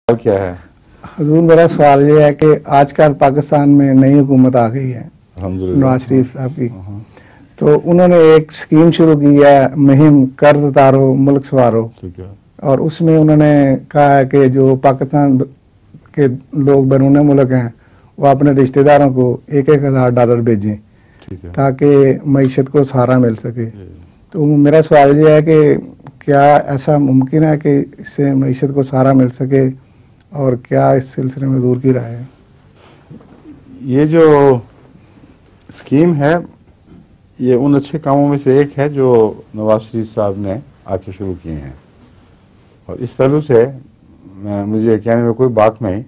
کیا ہے حضور میرا سوال یہ ہے کہ آج کل پاکستان میں نئی حکومت آ گئی ہے نواز شریف صاحب کی، تو انہوں نے ایک اسکیم شروع کی ہے مہم قرض اتارو ملک سنوارو، اور اس میں انہوں نے کہا ہے کہ جو پاکستان کے لوگ بیرون ملک ہیں وہ اپنے رشتہ داروں کو $1,000 بھیجیں تاکہ معیشت کو سہارا مل سکے۔ تو میرا سوال یہ ہے کہ کیا ایسا ممکن ہے کہ اس سے معیشت کو سہارا مل سکے، اور کیا اس سلسلے میں حضور کی رائے ہے؟ یہ جو اسکیم ہے یہ ان اچھے کاموں میں سے ایک ہے جو نواز شریف صاحب نے آ کے شروع کیے ہیں، اور اس پہلو سے مجھے کہنے میں کوئی بات نہیں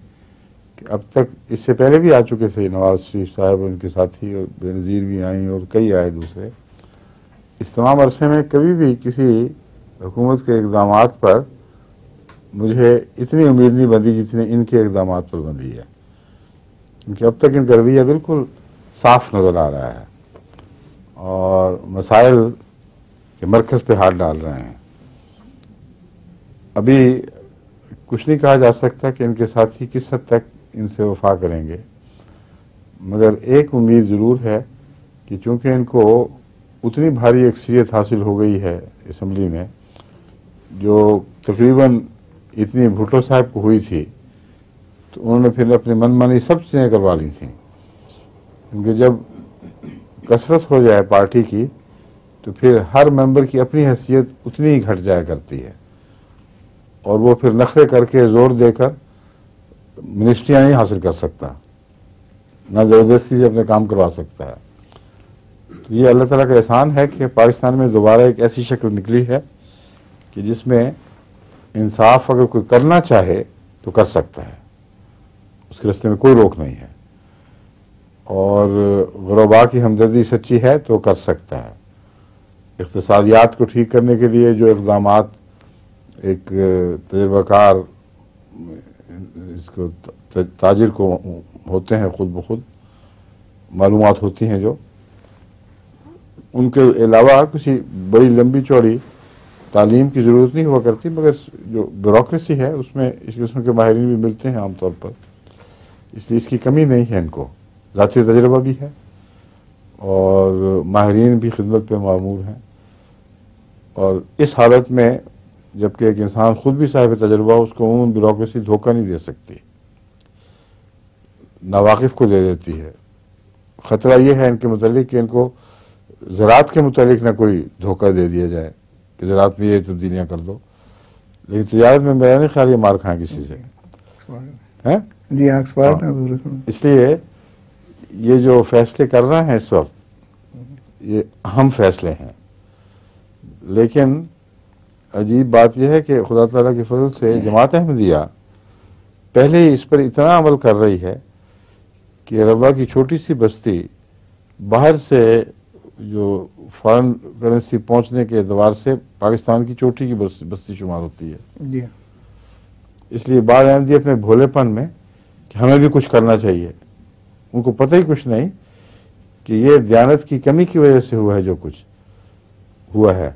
کہ اب تک اس سے پہلے بھی آ چکے تھے نواز شریف صاحب، ان کے ساتھی، اور بے نظیر بھی آئیں اور کئی آئے دوسرے۔ اس تمام عرصے میں کبھی بھی کسی حکومت کے اقدامات پر مجھے اتنی امید نہیں بندھی جتنے ان کے اقدامات پر بندھی ہے، کیونکہ اب تک ان کا رویہ بالکل صاف نظر آ رہا ہے اور مسائل کے مرکز پہ ہاتھ ڈال رہے ہیں۔ ابھی کچھ نہیں کہا جا سکتا کہ ان کے ساتھی کس حد تک ان سے وفا کریں گے، مگر ایک امید ضرور ہے کہ چونکہ ان کو اتنی بھاری اکثریت حاصل ہو گئی ہے اسمبلی میں، جو تقریباً اتنی بھٹو صاحب کو ہوئی تھی، تو انہوں نے پھر اپنی من مانی سب چیزیں کروا لی تھیں، کیونکہ جب کثرت ہو جائے پارٹی کی تو پھر ہر ممبر کی اپنی حیثیت اتنی ہی گھٹ جایا کرتی ہے، اور وہ پھر نخرے کر کے زور دے کر منسٹریاں نہیں حاصل کر سکتا، نہ زبردستی سے اپنے کام کروا سکتا ہے۔ تو یہ اللہ تعالیٰ کا احسان ہے کہ پاکستان میں دوبارہ ایک ایسی شکل نکلی ہے کہ جس میں انصاف اگر کوئی کرنا چاہے تو کر سکتا ہے، اس کے راستے میں کوئی روک نہیں ہے، اور غرباء کی ہمدردی سچی ہے تو کر سکتا ہے۔ اقتصادیات کو ٹھیک کرنے کے لیے جو اقدامات ایک تجربہ کار اس کو تاجر کو ہوتے ہیں، خود بخود معلومات ہوتی ہیں، جو ان کے علاوہ کسی بڑی لمبی چوڑی تعلیم کی ضرورت نہیں ہوا کرتی، مگر جو بیوروکریسی ہے اس میں اس قسم کے ماہرین بھی ملتے ہیں عام طور پر، اس لیے اس کی کمی نہیں ہے۔ ان کو ذاتی تجربہ بھی ہے اور ماہرین بھی خدمت پہ معمور ہیں، اور اس حالت میں جبکہ ایک انسان خود بھی صاحب تجربہ، اس کو عموماً بیوروکریسی دھوکہ نہیں دے سکتی، ناواقف کو دے دیتی ہے۔ خطرہ یہ ہے ان کے متعلق کہ ان کو زراعت کے متعلق نہ کوئی دھوکہ دے دیا جائے کہ زراعت میں یہ تبدیلیاں کر دو، لیکن تجارت میں میرا نہیں خیال یہ مار کھائیں کسی سے، جی ایکسپرٹ ہیں۔ اس لیے یہ جو فیصلے کر رہے ہیں اس وقت یہ اہم فیصلے ہیں، لیکن عجیب بات یہ ہے کہ خدا تعالیٰ کے فضل سے جماعت احمدیہ پہلے ہی اس پر اتنا عمل کر رہی ہے کہ ربا کی چھوٹی سی بستی باہر سے جو فارن کرنسی پہنچنے کے اعتبار سے پاکستان کی چوٹی کی بستی شمار ہوتی ہے۔ جی، اس لیے بعض احمدی اپنے بھولے پن میں کہ ہمیں بھی کچھ کرنا چاہیے، ان کو پتہ ہی کچھ نہیں کہ یہ دیانت کی کمی کی وجہ سے ہوا ہے جو کچھ ہوا ہے۔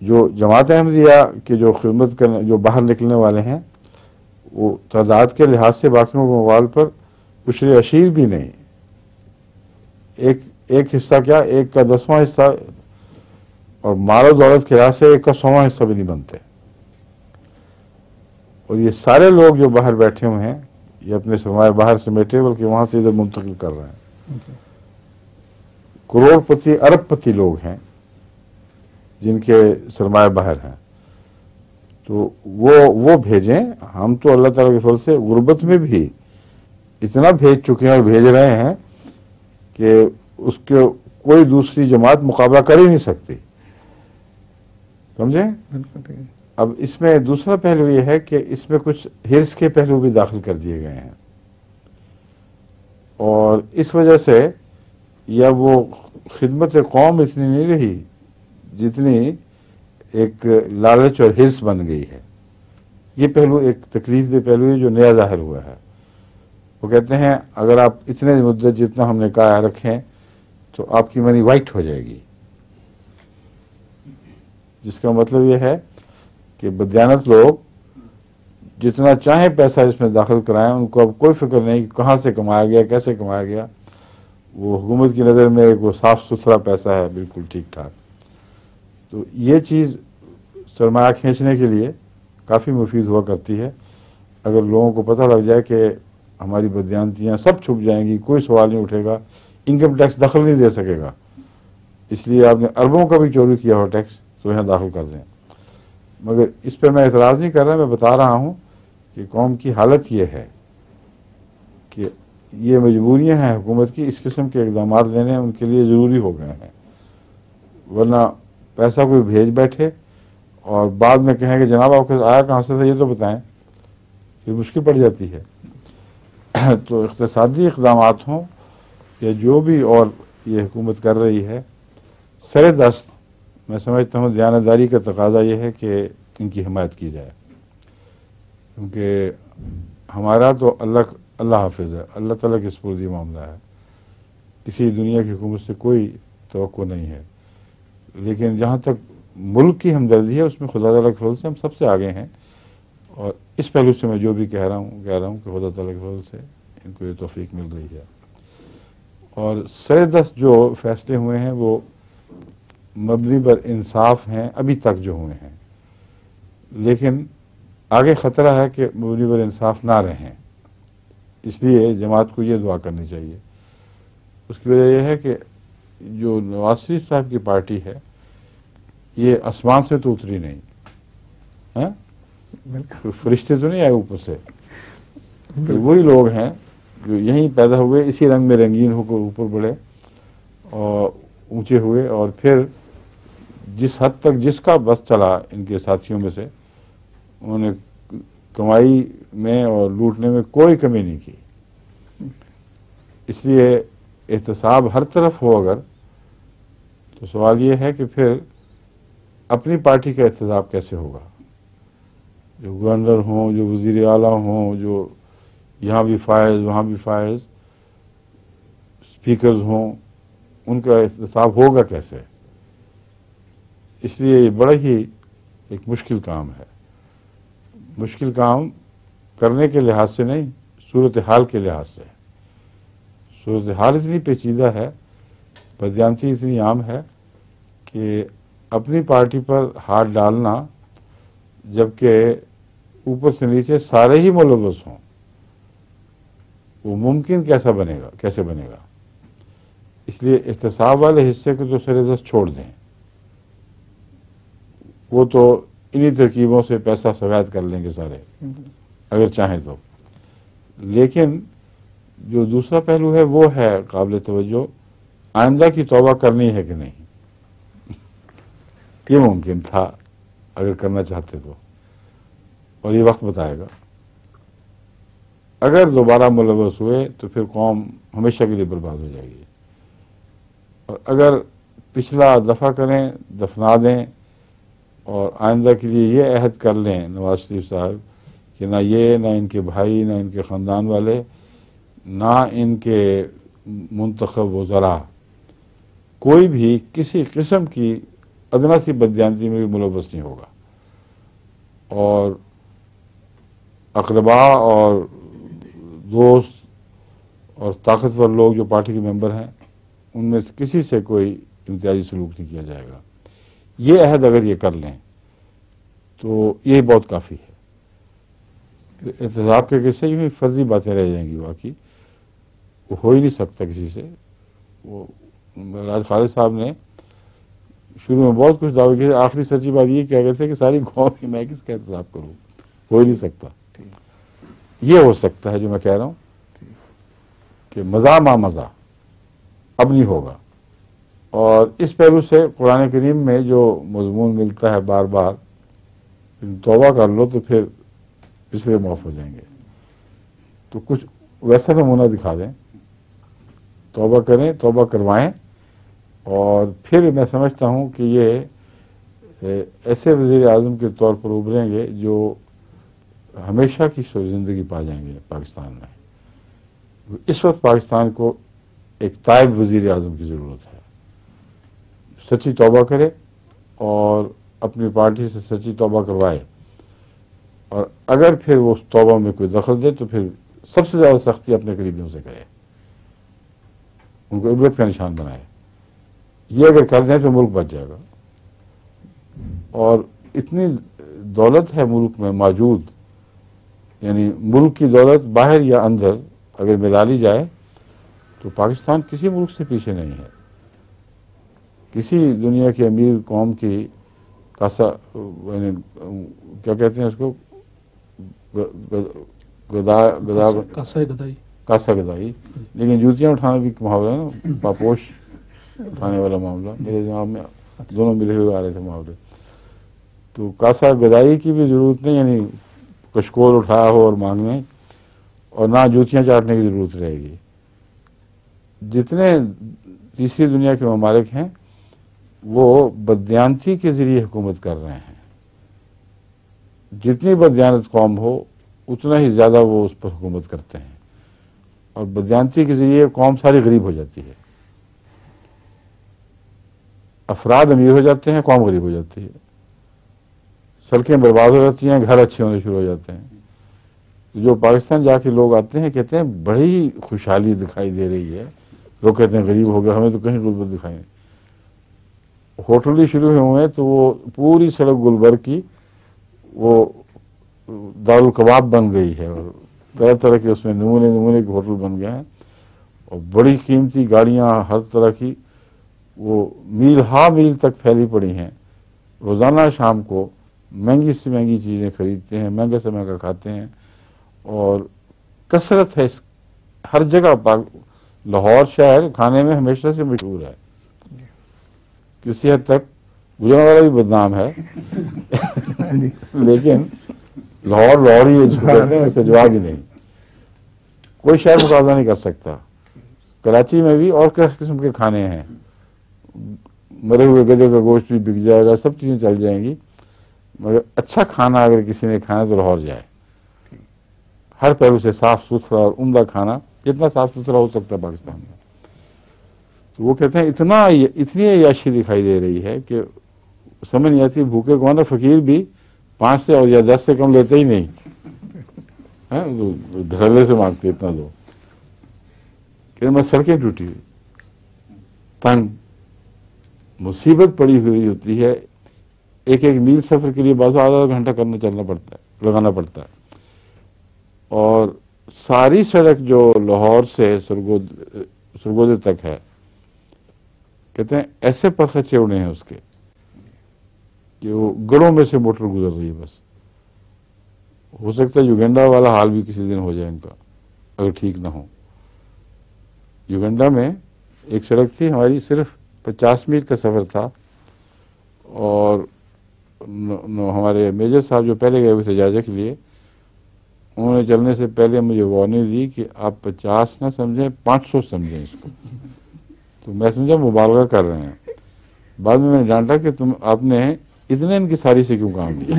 جو جماعت احمدیہ کے جو خدمت کرنے جو باہر نکلنے والے ہیں وہ تعداد کے لحاظ سے باقیوں کے مقابل پر عشر عشیر بھی نہیں، ایک حصہ کیا، ایک کا 10واں حصہ، اور مال و دولت کے لحاظ سے ایک کا 100واں حصہ بھی نہیں بنتے۔ اور یہ سارے لوگ جو باہر بیٹھے ہوئے ہیں یہ اپنے سرمایہ باہر سمیٹے بلکہ وہاں سے ادھر منتقل کر رہے ہیں۔ کروڑ پتی ارب پتی لوگ ہیں جن کے سرمایہ باہر ہیں، تو وہ بھیجیں۔ ہم تو اللہ تعالیٰ کے فضل سے غربت میں بھی اتنا بھیج چکے ہیں اور بھیج رہے ہیں کہ اس کے کوئی دوسری جماعت مقابلہ کر ہی نہیں سکتی، سمجھیں؟ اب اس میں دوسرا پہلو یہ ہے کہ اس میں کچھ ہرس کے پہلو بھی داخل کر دیے گئے ہیں، اور اس وجہ سے یا وہ خدمت قوم اتنی نہیں رہی جتنی ایک لالچ اور ہرس بن گئی ہے۔ یہ پہلو ایک تکلیف دہ پہلو ہے جو نیا ظاہر ہوا ہے۔ وہ کہتے ہیں اگر آپ اتنے مدت جتنا ہم نے کہا رکھیں تو آپ کی منی وائٹ ہو جائے گی، جس کا مطلب یہ ہے کہ بدیانت لوگ جتنا چاہیں پیسہ اس میں داخل کرائیں، ان کو اب کوئی فکر نہیں کہ کہاں سے کمایا گیا، کیسے کمایا گیا. وہ حکومت کی نظر میں ایک وہ صاف ستھرا پیسہ ہے، بالکل ٹھیک ٹھاک. تو یہ چیز سرمایہ کھینچنے کے لیے کافی مفید ہوا کرتی ہے. اگر لوگوں کو پتہ لگ جائے کہ ہماری بدیانتیاں سب چھپ جائیں گی، کوئی سوال نہیں اٹھے گا، انکم ٹیکس دخل نہیں دے سکے گا، اس لیے آپ نے اربوں کا بھی چوری کیا ہو ٹیکس تو یہاں داخل کر دیں. مگر اس پہ میں اعتراض نہیں کر رہا، میں بتا رہا ہوں کہ قوم کی حالت یہ ہے کہ یہ مجبوریاں ہیں حکومت کی، اس قسم کے اقدامات لینے ان کے لیے ضروری ہو گئے ہیں. ورنہ پیسہ کوئی بھیج بیٹھے اور بعد میں کہیں کہ جناب آپ کے آیا کہاں سے تھا یہ تو بتائیں، پھر مشکل پڑ جاتی ہے. تو اقتصادی اقدامات ہوں یا جو بھی اور یہ حکومت کر رہی ہے، سر دست میں سمجھتا ہوں دیانتداری کا تقاضا یہ ہے کہ ان کی حمایت کی جائے. کیونکہ ہمارا تو اللہ حافظ ہے، اللہ تعالیٰ کے سپرد یہ معاملہ ہے. کسی دنیا کی حکومت سے کوئی توقع نہیں ہے. لیکن جہاں تک ملک کی ہمدردی ہے اس میں خدا تعالیٰ کے فضل سے ہم سب سے آگے ہیں. اور اس پہلو سے میں جو بھی کہہ رہا ہوں کہ خدا تعالیٰ کے فضل سے ان کو یہ توفیق مل رہی ہے. اور سر دست جو فیصلے ہوئے ہیں وہ مبنی بر انصاف ہیں ابھی تک جو ہوئے ہیں، لیکن آگے خطرہ ہے کہ مبنی بر انصاف نہ رہیں. اس لیے جماعت کو یہ دعا کرنی چاہیے. اس کی وجہ یہ ہے کہ جو نواز شریف صاحب کی پارٹی ہے یہ آسمان سے تو اتری نہیں، ہاں فرشتے تو نہیں آئے اوپر سے. وہی لوگ ہیں جو یہیں پیدا ہوئے، اسی رنگ میں رنگین ہو کر اوپر بڑھے اور اونچے ہوئے، اور پھر جس حد تک جس کا بس چلا ان کے ساتھیوں میں سے انہوں نے کمائی میں اور لوٹنے میں کوئی کمی نہیں کی. اس لیے احتساب ہر طرف ہو اگر تو سوال یہ ہے کہ پھر اپنی پارٹی کا احتساب کیسے ہوگا. جو گورنر ہوں، جو وزیر اعلیٰ ہوں، جو یہاں بھی فائز وہاں بھی فائز، اسپیکرز ہوں، ان کا احتساب ہوگا کیسے. اس لیے یہ بڑا ہی ایک مشکل کام ہے. مشکل کام کرنے کے لحاظ سے نہیں، صورتحال کے لحاظ سے. صورتحال اتنی پیچیدہ ہے، بدیانتی اتنی عام ہے کہ اپنی پارٹی پر ہاتھ ڈالنا جبکہ اوپر سے نیچے سارے ہی ملوث ہوں، وہ ممکن کیسے بنے گا. اس لیے احتساب والے حصے کو تو سر دست چھوڑ دیں، وہ تو انہی ترکیبوں سے پیسہ سفید کر لیں گے سارے اگر چاہیں تو. لیکن جو دوسرا پہلو ہے وہ ہے قابل توجہ، آئندہ کی توبہ کرنی ہے کہ نہیں. یہ ممکن تھا اگر کرنا چاہتے تو، اور یہ وقت بتائے گا. اگر دوبارہ ملوث ہوئے تو پھر قوم ہمیشہ کے لیے برباد ہو جائے گی. اور اگر پچھلا دفع کریں، دفنا دیں اور آئندہ کے لیے یہ عہد کر لیں نواز شریف صاحب کہ نہ یہ، نہ ان کے بھائی، نہ ان کے خاندان والے، نہ ان کے منتخب وزراء، کوئی بھی کسی قسم کی ادنا سی بددیانتی میں بھی ملوث نہیں ہوگا. اور اقربا اور دوست اور طاقتور لوگ جو پارٹی کے ممبر ہیں ان میں سے کسی سے کوئی امتیازی سلوک نہیں کیا جائے گا. یہ عہد اگر یہ کر لیں تو یہ بہت کافی ہے. احتساب کے قصے یوں ہی فرضی باتیں رہ جائیں گی، واقعی وہ ہو ہی نہیں سکتا کسی سے. وہ راج خالد صاحب نے شروع میں بہت کچھ دعوے کیے، آخری سچی بات یہ کہہ گئے تھے کہ ساری قوم کی میں کس کا احتساب کروں، ہو ہی نہیں سکتا. یہ ہو سکتا ہے جو میں کہہ رہا ہوں کہ مزہ ما مزہ اب نہیں ہوگا. اور اس پہلو سے قرآن کریم میں جو مضمون ملتا ہے بار بار، توبہ کر لو تو پھر پچھلے معاف ہو جائیں گے. تو کچھ ویسا نمونہ دکھا دیں، توبہ کریں، توبہ کروائیں، اور پھر میں سمجھتا ہوں کہ یہ ایسے وزیر اعظم کے طور پر ابھریں گے جو ہمیشہ کی زندگی پا جائیں گے پاکستان میں. اس وقت پاکستان کو ایک تائب وزیر اعظم کی ضرورت ہے، سچی توبہ کرے اور اپنی پارٹی سے سچی توبہ کروائے. اور اگر پھر وہ اس توبہ میں کوئی دخل دے تو پھر سب سے زیادہ سختی اپنے قریبیوں سے کرے، ان کو عبرت کا نشان بنائے. یہ اگر کر دیں تو ملک بچ جائے گا. اور اتنی دولت ہے ملک میں موجود، یعنی ملک کی دولت باہر یا اندر اگر ملا لی جائے تو پاکستان کسی ملک سے پیچھے نہیں ہے. کسی دنیا کی امیر قوم کی کاسا، یعنی کیا کہتے ہیں اس کو، کاسا گدائی، لیکن جوتیاں اٹھانا بھی محاورہ ہے نا، پاپوش اٹھانے والا معاملہ میرے دماغ میں دونوں ملے ہوئے آ رہے تھے محاورے. تو کاسا گدائی کی بھی ضرورت نہیں، یعنی کشکول اٹھایا ہو اور مانگنے، اور نہ جوتیاں چاٹنے کی ضرورت رہے گی. جتنے تیسری دنیا کے ممالک ہیں وہ بددیانتی کے ذریعے حکومت کر رہے ہیں. جتنی بددیانت قوم ہو اتنا ہی زیادہ وہ اس پر حکومت کرتے ہیں، اور بددیانتی کے ذریعے قوم ساری غریب ہو جاتی ہے. افراد امیر ہو جاتے ہیں، قوم غریب ہو جاتی ہے، سڑکیں برباد ہو جاتی ہیں، گھر اچھے ہونے شروع ہو جاتے ہیں. جو پاکستان جا کے لوگ آتے ہیں کہتے ہیں بڑی خوشحالی دکھائی دے رہی ہے، لوگ کہتے ہیں غریب ہو گیا، ہمیں تو کہیں غربت دکھائی نہیں. ہوٹل ہی شروع ہوئے تو وہ پوری سڑک گلبرگ کی وہ دارالکباب بن گئی ہے، اور طرح طرح کے اس میں نمونے کے ہوٹل بن گئے ہیں، اور بڑی قیمتی گاڑیاں ہر طرح کی وہ میل ہا میل تک پھیلی پڑی ہیں. روزانہ شام کو مہنگی سے مہنگی چیزیں خریدتے ہیں، مہنگے سے مہنگا کھاتے ہیں، اور کثرت ہے ہر جگہ. لاہور شہر کھانے میں ہمیشہ سے مشہور ہے، کسی حد تک گجرانوالہ بھی بدنام ہے لیکن لاہور ہی اس کو کہتے ہیں، اس کا جواب ہی نہیں. کوئی شہر مقابلہ نہیں کر سکتا. کراچی میں بھی اور کس قسم کے کھانے ہیں، مرے ہوئے گدے کا گوشت بھی بک جائے گا، سب چیزیں چل جائیں گی، مگر اچھا کھانا اگر کسی نے کھانا تو لاہور جائے. ہر پہلو سے صاف ستھرا اور عمدہ کھانا، جتنا صاف ستھرا ہو سکتا ہے پاکستان میں. تو وہ کہتے ہیں اتنی عیاشی دکھائی دے رہی ہے کہ سمجھ نہیں آتی بھوکے کو نا، فقیر بھی 5 سے اور یا 10 سے کم لیتے ہی نہیں، دھڑلے سے مانگتے اتنا دو. کہ میں سڑکیں ٹوٹی ہوئی، تنگ، مصیبت پڑی ہوئی ہوتی ہے. ایک میل سفر کے لیے بعض آدھا گھنٹہ لگانا پڑتا ہے. اور ساری سڑک جو لاہور سے سرگودے تک ہے، کہتے ہیں ایسے پرخچے اڑے ہیں اس کے کہ وہ گڑوں میں سے موٹر گزر رہی ہے. بس ہو سکتا ہے یوگینڈا والا حال بھی کسی دن ہو جائے ان کا، اگر ٹھیک نہ ہو. یوگینڈا میں ایک سڑک تھی ہماری، صرف 50 میل کا سفر تھا، اور ہمارے میجر صاحب جو پہلے گئے ہوئے تھے جائزے کے لیے، انہوں نے چلنے سے پہلے مجھے وارننگ دی کہ آپ 50 نہ سمجھیں، 500 سمجھیں اس کو. تو میں سمجھا مبالغہ کر رہے ہیں. بعد میں نے ڈانٹا کہ آپ نے اتنے انکساری سے کیوں کام لیا.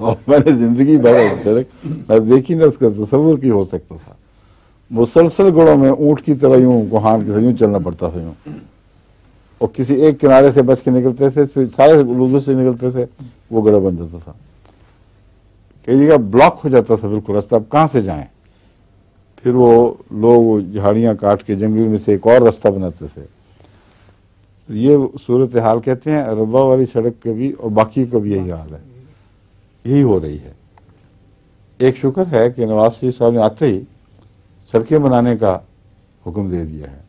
اور میں نے زندگی بھر سڑک دیکھی نہ، اس کا تصور کی ہو سکتا تھا. مسلسل گڑوں میں اونٹ کی طرح یوں کوہان کے یوں چلنا پڑتا تھا، یوں، اور کسی ایک کنارے سے بچ کے نکلتے تھے، پھر سارے لوگوں سے نکلتے تھے، وہ گڑا بن جاتا تھا. کئی جگہ بلاک ہو جاتا تھا بالکل راستہ، اب کہاں سے جائیں. پھر وہ لوگ جھاڑیاں کاٹ کے جنگل میں سے ایک اور راستہ بناتے تھے. یہ صورتحال کہتے ہیں ربا والی سڑک کا بھی اور باقی کا بھی یہی حال ہے، یہی ہو رہی ہے. ایک شکر ہے کہ نواز شریف صاحب نے آتے ہی سڑکیں بنانے کا حکم دے دیا ہے.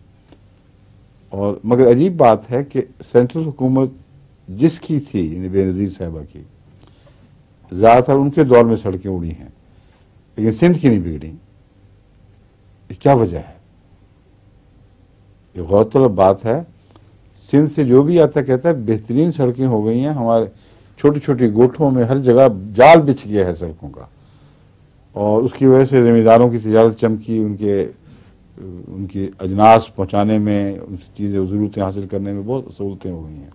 اور مگر عجیب بات ہے کہ سینٹرل حکومت جس کی تھی، یعنی بے نظیر صاحبہ کی، زیادہ تر ان کے دور میں سڑکیں اڑی ہیں، لیکن سندھ کی نہیں بگڑی. کیا وجہ ہے؟ یہ غور طلب بات ہے. سندھ سے جو بھی آتا کہتا ہے بہترین سڑکیں ہو گئی ہیں، ہمارے چھوٹی چھوٹی گوٹھوں میں ہر جگہ جال بچھ گیا ہے سڑکوں کا، اور اس کی وجہ سے زمینداروں کی تجارت چمکی، ان کی اجناس پہنچانے میں، ان کی چیزیں ضرورتیں حاصل کرنے میں بہت سہولتیں ہو گئی ہیں.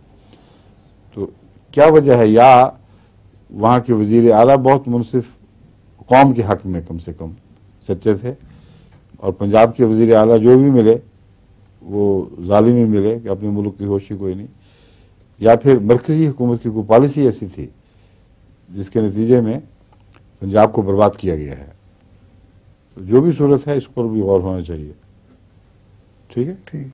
تو کیا وجہ ہے؟ یا وہاں کے وزیر اعلیٰ بہت منصف، قوم کے حق میں کم سے کم سچے تھے، اور پنجاب کے وزیر اعلیٰ جو بھی ملے وہ ظالم ہی ملے کہ اپنے ملک کی ہوش ہی کوئی نہیں. یا پھر مرکزی حکومت کی کوئی پالیسی ایسی تھی جس کے نتیجے میں پنجاب کو برباد کیا گیا ہے. تو جو بھی صورت ہے اس پر بھی غور ہونا چاہیے. ٹھیک ہے. ٹھیک.